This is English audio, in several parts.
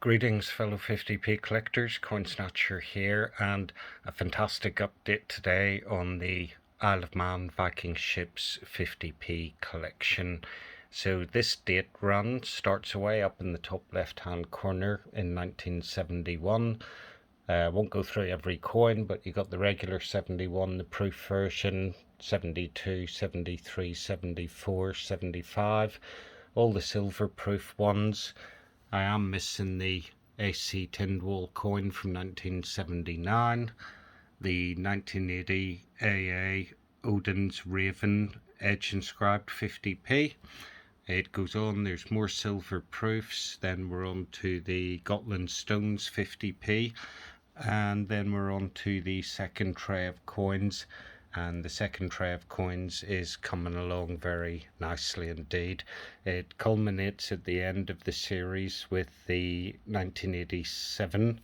Greetings fellow 50p collectors, Coin Snatcher here, and a fantastic update today on the Isle of Man Viking Ships 50p collection. So this date run starts away up in the top left hand corner in 1971. I won't go through every coin, but you got the regular 71, the proof version, 72, 73, 74, 75, all the silver proof ones. I am missing the AC Tindwall coin from 1979, the 1980 AA Odins Raven edge inscribed 50p. It goes on, there's more silver proofs, then we're on to the Gotland Stones 50p, and then we're on to the second tray of coins. And the second tray of coins is coming along very nicely indeed. It culminates at the end of the series with the 1987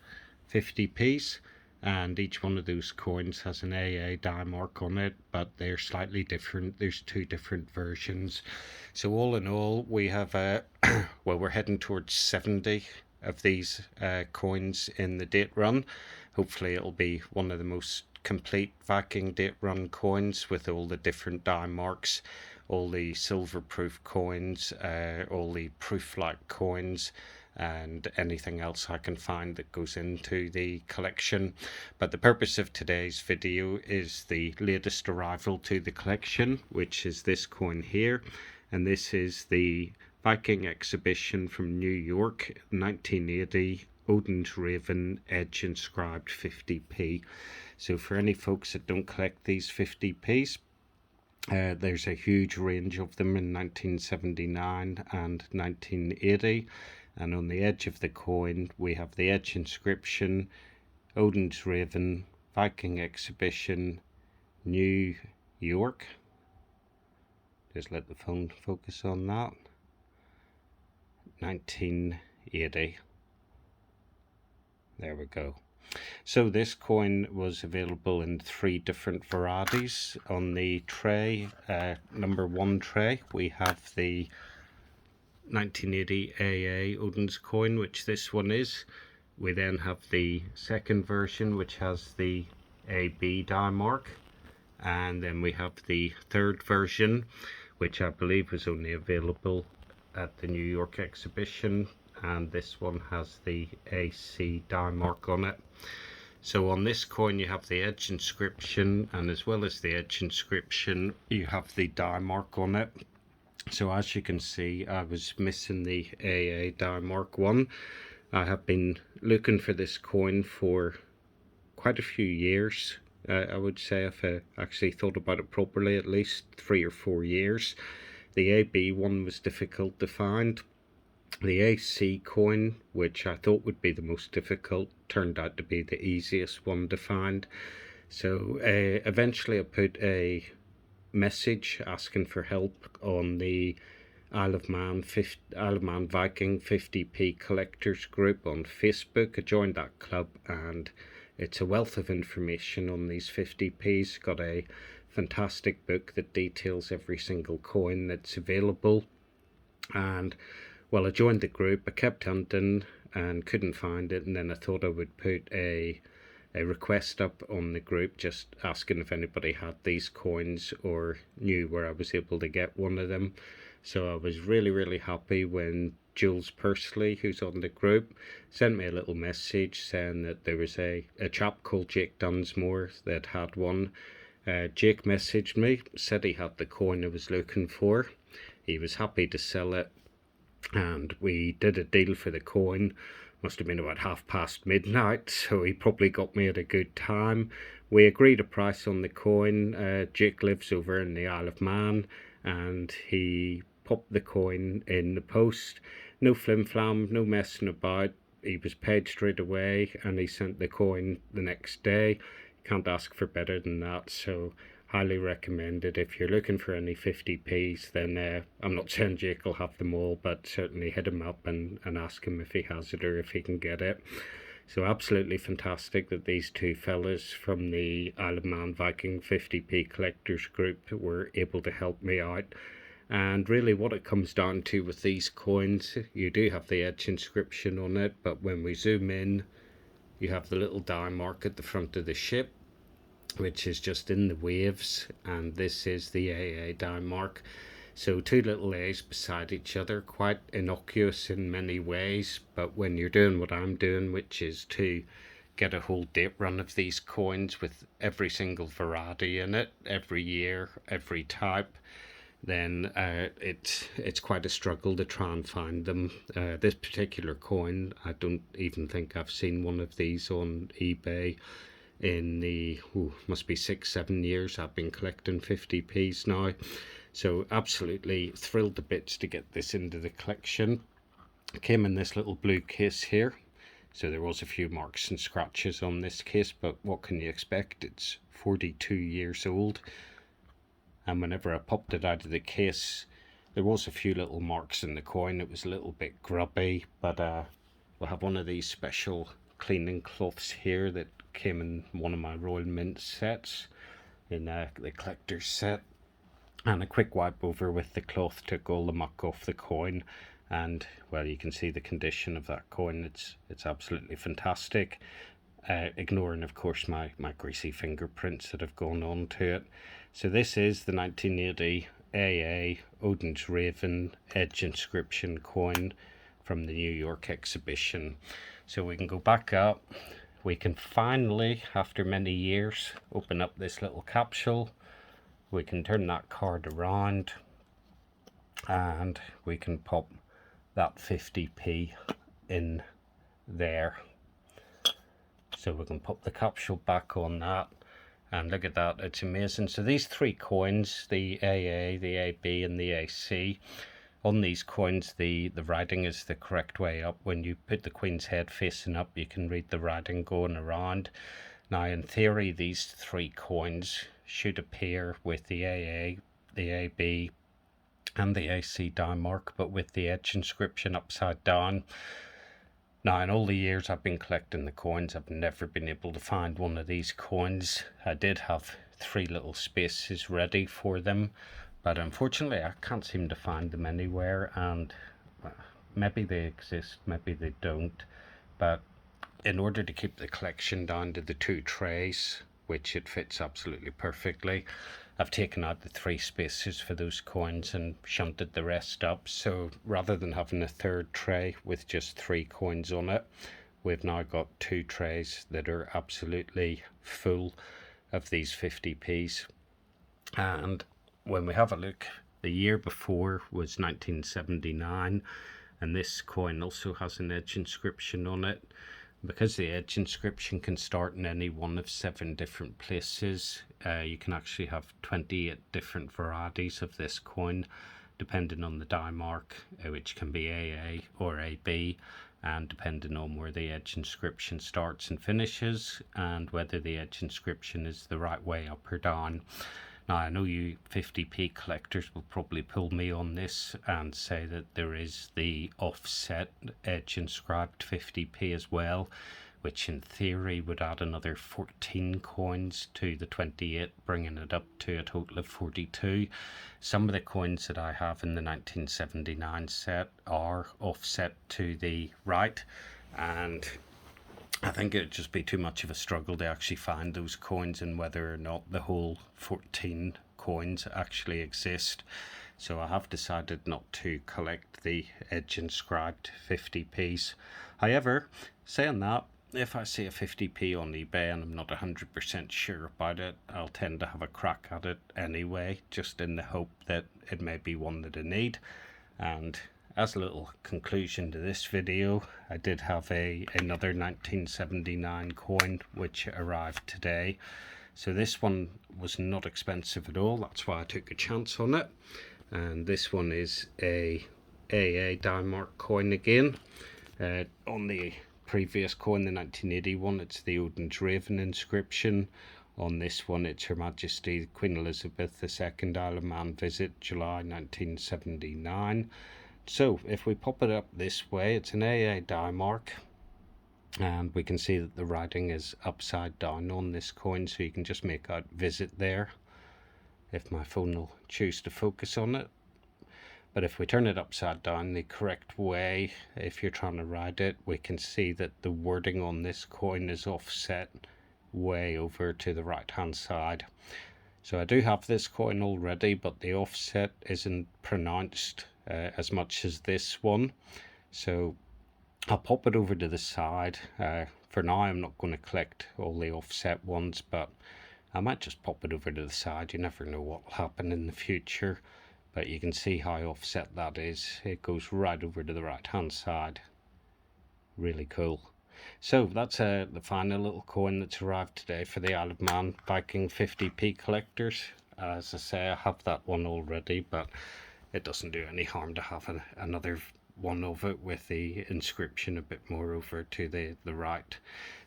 50p's, and each one of those coins has an AA die mark on it, but they're slightly different. There's two different versions. So all in all, we have well, we're heading towards 70 of these coins in the date run. Hopefully it'll be one of the most complete Viking date run coins with all the different die marks, all the silver proof coins, all the proof like coins, and anything else I can find that goes into the collection. But the purpose of today's video is the latest arrival to the collection, which is this coin here, and this is the Viking exhibition from New York 1980 Odins Raven edge inscribed 50p. So for any folks that don't collect these 50p's, there's a huge range of them in 1979 and 1980, and on the edge of the coin we have the edge inscription Odins Raven Viking exhibition New York. Just let the phone focus on that. 1980. There we go. So this coin was available in 3 different varieties. On the tray, number 1 tray, we have the 1980 AA Odin's coin, which this one is. We then have the second version, which has the AB die mark, and then we have the third version, which I believe was only available at the New York exhibition, and this one has the AC die mark on it. So on this coin you have the edge inscription, and as well as the edge inscription you have the die mark on it. So as you can see, I was missing the AA die mark one. I have been looking for this coin for quite a few years. I would say, if I actually thought about it properly, at least 3 or 4 years. The AB one was difficult to find. The AC coin, which I thought would be the most difficult, turned out to be the easiest one to find. So eventually I put a message asking for help on the Isle of Man Viking 50p collectors group on Facebook. I joined that club, and it's a wealth of information on these 50p's. Got a fantastic book that details every single coin that's available. And well, I joined the group, I kept hunting and couldn't find it, and then I thought I would put a request up on the group just asking if anybody had these coins or knew where I was able to get one of them. So I was really happy when Jules Pursley, who's on the group, sent me a little message saying that there was a chap called Jake Dunsmore that had one. Jake messaged me, said he had the coin I was looking for. He was happy to sell it, and we did a deal for the coin. Must have been about midnight, so he probably got me at a good time. We agreed a price on the coin. Jake lives over in the Isle of Man, and he popped the coin in the post. No flim-flam, no messing about. He was paid straight away, and he sent the coin the next day. Can't ask for better than that, so highly recommended. If you're looking for any 50p's, then I'm not saying Jake will have them all, but certainly hit him up and ask him if he has it or if he can get it. So absolutely fantastic that these two fellas from the Isle of Man Viking 50p collectors group were able to help me out. And really what it comes down to with these coins, you do have the edge inscription on it, but when we zoom in, you have the little die mark at the front of the ship, which is just in the waves, and this is the AA die mark. So two little A's beside each other, quite innocuous in many ways, but when you're doing what I'm doing, which is to get a whole date run of these coins with every single variety in it, every year, every type, then it's quite a struggle to try and find them. This particular coin, I don't even think I've seen one of these on eBay in the must be 6-7 years I've been collecting 50p's now. So absolutely thrilled to bits to get this into the collection. It came in this little blue case here, so there was a few marks and scratches on this case, but what can you expect? It's 42 years old, and whenever I popped it out of the case, there was a few little marks in the coin. It was a little bit grubby, but we'll have one of these special cleaning cloths here that came in one of my Royal Mint sets, in the collector's set, and a quick wipe over with the cloth took all the muck off the coin, and well, you can see the condition of that coin. It's absolutely fantastic, ignoring of course my greasy fingerprints that have gone on to it. So this is the 1980 AA Odins Raven edge inscription coin from the New York exhibition. So we can go back up, we can finally, after many years, open up this little capsule. We can turn that card around and we can pop that 50p in there. So we can pop the capsule back on that, and look at that, it's amazing. So these three coins, the AA, the AB and the AC, on these coins the writing is the correct way up. When you put the Queen's head facing up, you can read the writing going around. Now in theory these three coins should appear with the AA, the AB and the AC die mark, but with the edge inscription upside down. Now in all the years I've been collecting the coins, I've never been able to find one of these coins. I did have 3 little spaces ready for them, but unfortunately I can't seem to find them anywhere, and maybe they exist, maybe they don't. But in order to keep the collection down to the 2 trays, which it fits absolutely perfectly, I've taken out the 3 spaces for those coins and shunted the rest up. So rather than having a 3rd tray with just 3 coins on it, we've now got 2 trays that are absolutely full of these 50p's. And when we have a look, the year before was 1979, and this coin also has an edge inscription on it. Because the edge inscription can start in any one of 7 different places, you can actually have 28 different varieties of this coin, depending on the die mark, which can be AA or AB, and depending on where the edge inscription starts and finishes, and whether the edge inscription is the right way up or down. Now I know you 50p collectors will probably pull me on this and say that there is the offset edge inscribed 50p as well, which in theory would add another 14 coins to the 28, bringing it up to a total of 42. Some of the coins that I have in the 1979 set are offset to the right, and I think it'd just be too much of a struggle to actually find those coins and whether or not the whole 14 coins actually exist. So I have decided not to collect the edge inscribed 50p's. However, saying that, if I see a 50p on eBay and I'm not 100% sure about it, I'll tend to have a crack at it anyway, just in the hope that it may be one that I need. And as a little conclusion to this video, I did have another 1979 coin which arrived today. So this one was not expensive at all, that's why I took a chance on it. And this one is a AA die mark coin again. On the previous coin, the 1981, it's the Odins Raven inscription. On this one, it's Her Majesty Queen Elizabeth II Isle of Man visit, July 1979. So if we pop it up this way, it's an AA die mark, and we can see that the writing is upside down on this coin, so you can just make out visit there if my phone will choose to focus on it. But if we turn it upside down the correct way, if you're trying to ride it, we can see that the wording on this coin is offset way over to the right hand side. So I do have this coin already, but the offset isn't pronounced as much as this one. So I'll pop it over to the side. For now I'm not going to collect all the offset ones, but I might just pop it over to the side. You never know what will happen in the future. But you can see how offset that is. It goes right over to the right hand side. Really cool. So that's the final little coin that's arrived today for the Isle of Man Viking 50p collectors. As I say, I have that one already, but it doesn't do any harm to have another one of it with the inscription a bit more over to the right.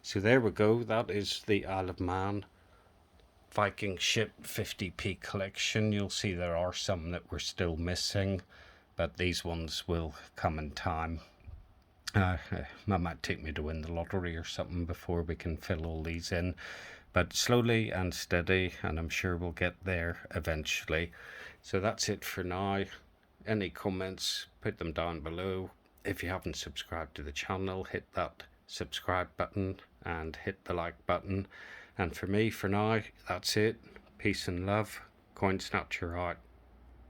So there we go. That is the Isle of Man Viking ship 50p collection. You'll see there are some that we're still missing, but these ones will come in time. That might take me to win the lottery or something before we can fill all these in, but slowly and steady, and I'm sure we'll get there eventually. So that's it for now. Any comments, put them down below. If you haven't subscribed to the channel, hit that subscribe button and hit the like button. And for me, for now, that's it. Peace and love. Coin Snatcher out.